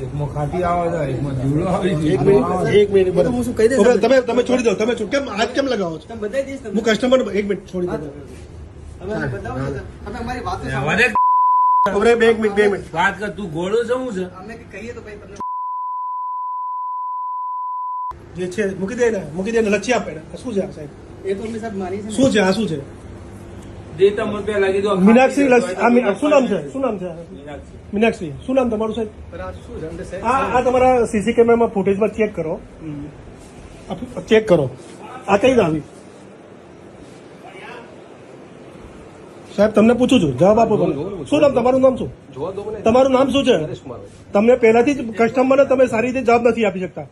એકમાં ખાટી આવે છે, એકમાં જીવડો આવી છે. એક મિનિટ બરાબર. હું શું કહી દઈશ. તમે છોડી દો. તમે કેમ હાથ કેમ લગાવો છો? હું કસ્ટમર એક મિનિટ છોડી દો. બે મિનિટ વાત કર, તું ઘોડો છે શું છે? જે છે મૂકી દે ને લચ્છી આપે. શું છે આ સાહેબ? શું છે આ? શું છે? જે તમે પેલા કીધું મીનાક્ષી શું નામ છે? મીનાક્ષી શું નામ તમારું સાહેબ? આ તમારા સીસી કેમેરામાં ફૂટેજમાં ચેક કરો. ચેક કરો. આ કઈ આવી સાહેબ? તમને પૂછું છું, જવાબ આપો. શું નામ તમારું? નામ શું? તમારું નામ શું છે? તમને પહેલાથી જ કસ્ટમરને તમે સારી રીતે જવાબ નથી આપી શકતા.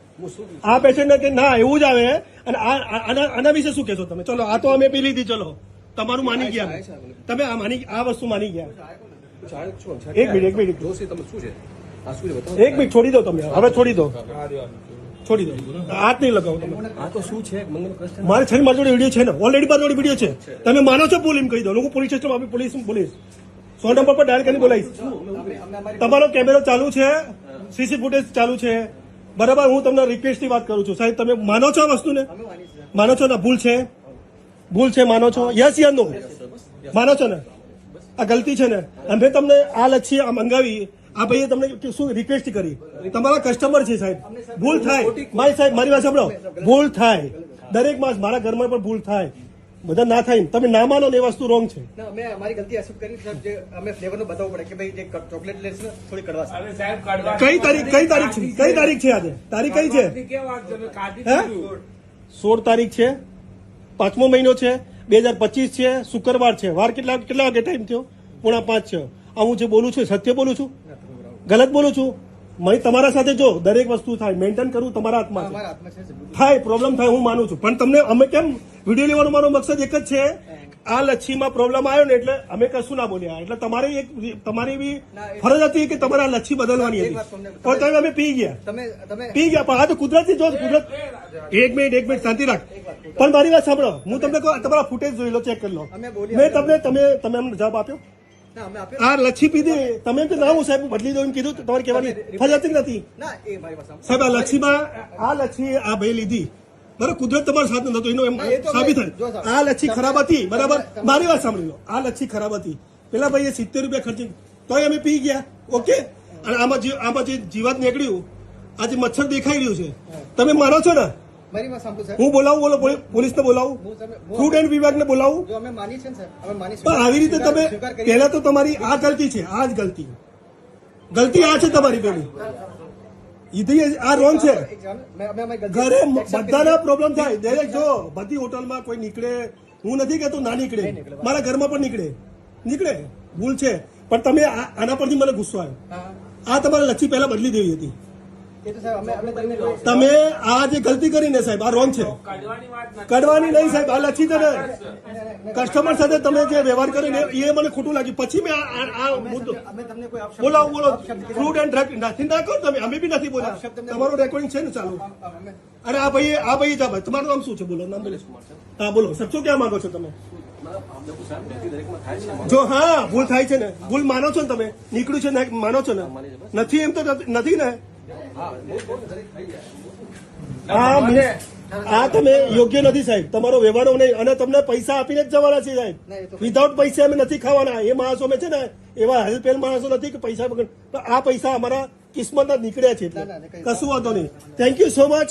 આ પેશન્ટને કે ના એવું જ આવે. અને આના વિશે શું કહેશો તમે? ચલો આ તો અમે પી લીધી. ચલો તમારું માની ગયા. તમે આ વસ્તુ માની ગયા. એક મિનિટ છોડી દો. તમે હવે છોડી દો. હાથ નહીં લગાવો તમે. મારે છે મારી જોડે વિડીયો છે ને, ઓલરેડી મારી જોડે વિડીયો છે. તમે માનો છો? ભૂલ એમ કહી દો. લોકો પોલીસ સ્ટેશન આપી પોલીસ 100 નંબર પર ડાયલ કરીને બોલાવીશ. તમારો કેમેરો ચાલુ છે, સીસી ફૂટેજ ચાલુ છે, બરાબર. હું તમને રિક્વેસ્ટની વાત કરું છું સાહેબ. તમે માનો છો આ વસ્તુને? માનો છો ને? ભૂલ છે માનો છો? યસ યા નો? માનો છો ને? આ ગલતી છે ને? અમે તમને આ લચ્છી આ મંગાવી. આ ભાઈએ તમને શું રિક્વેસ્ટ કરી? તમારા કસ્ટમર છે સાહેબ. ભૂલ થાય મારી વાત સાંભળો. ભૂલ થાય દરેક માસ. મારા ઘરમાં પણ ભૂલ થાય. બધા ના થાય. તમે ના માનો ને એ વસ્તુ રોંગ છે. અમે અમારી ગલતી એક્સેપ્ટ કરી સાહેબ. જે અમે ફ્લેવરનું બતાવવું પડે કે ભાઈ જે ચોકલેટ લેશે થોડી કડવા છે. કઈ તારીખ છે આજે? તારીખ કઈ છે? 16 તારીખ છે. 5મો મહિનો છે. 2025 છે. શુક્રવાર છે. વાર કેટલા વાગે ટાઈમ થયો? 4:45 છે. આ હું જે બોલું છું સત્ય બોલું છું? ગલત બોલું છું? તમારા સાથે જો દરેક વસ્તુ થાય મેન્ટેન કરવું તમારા હાથમાં છે. થાય પ્રોબ્લેમ થાય હું માનું છું. પણ તમને અમે કેમ વિડીયો લેવાનો મારો મકસદ એક જ છે. આ લચ્છીમાં પ્રોબ્લેમ આવ્યો ને એટલે અમે કશું ના બોલ્યા. એટલે તમારી બી ફરજ હતી કે તમારે આ લચ્છી બદલવાની હતી. પણ તમે અમે પી ગયા. પણ આ તો કુદરતી જો કુદરત. એક મિનિટ શાંતિ રાખ. પણ મારી વાત સાંભળો. હું તમને કહું તમારા ફૂટેજ જોઈ લો, ચેક કરી લો. મેં તમે અમને જવાબ આપ્યો? આ લચ્છી પીધી તમે એમ કે ના હું સાહેબ બદલી દઉં એમ કીધું? તમારે કહેવાની ફરજ નથી સાહેબ. આ લચ્છીમાં આ લચ્છી આ ભાઈ લીધી, બરાબર. કુદરત તમારો સાથ નતો એનો એમ સાબિત થાય. આ લચ્છી ખરાબ હતી, બરાબર. મારી વાત સાંભળી લો. આ લચ્છી ખરાબ હતી. પેલા ભાઈએ 70 રૂપિયા ખર્ચી તોય અમે પી ગયા. ઓકે. અને આમાં જે જીવાત નીકળ્યું, આ જે મચ્છર દેખાઈ રહ્યું છે, તમે માનો છો ને? હું બોલાવું? બોલો પોલીસને બોલાવું? ફૂડ એન્ડ વિભાગને બોલાવું? પણ આવી રીતે તમે પહેલા તો તમારી આ ગલતી છે. આ જ ગલતી આ છે તમારી પેલી. આ રોંગ છે. ઘરે બધાના પ્રોબ્લેમ થાય. દરેક જો બધી હોટલમાં કોઈ નીકળે, હું નથી કહેતો ના નીકળે, મારા ઘરમાં પણ નીકળે. ભૂલ છે. પણ તમે આના પરથી મને ગુસ્સો આવ્યો. આ તમારે લચ્છી પહેલા બદલી દેવી હતી. તમે આ જે ગલતી કરીને સાહેબ આ રોંગ છે. કડવાની નહીં સાહેબ. આ લચ્છી છે ને કસ્ટમર સાથે તમે જે વ્યવહાર કરીને એ મને ખોટું લાગ્યું. પછી મેં આ મુદ્દો બોલો ફૂડ એન્ડ ડ્રગ નથી ના કરો તમે. અમે બી નથી બોલ્યા. તમારું રેકોર્ડિંગ છે ને ચાલુ? અરે આ ભાઈ જા ભાઈ. તમારું નામ શું છે? બોલો નામ બોલો. હા બોલો સાહેબ. શું કહેવા માંગો છો તમે? જો હા ભૂલ થાય છે ને, ભૂલ માનો છો ને તમે? નીકળ્યું છે ને માનો છો ને? નથી એમ તો નથી ને? આ તમે યોગ્ય નથી સાહેબ. તમારો વ્યવહાર નહીં. અને તમને પૈસા આપીને જ જવાના છે સાહેબ. વિધાઉટ પૈસા અમે નથી ખાવાના. એ માણસો અમે છે ને એવા હેલ્પેલ માણસો નથી કે પૈસા વગર. આ પૈસા અમારા કિસ્મતના નીકળ્યા છે. કશું વાંધો નહીં. Thank you so much.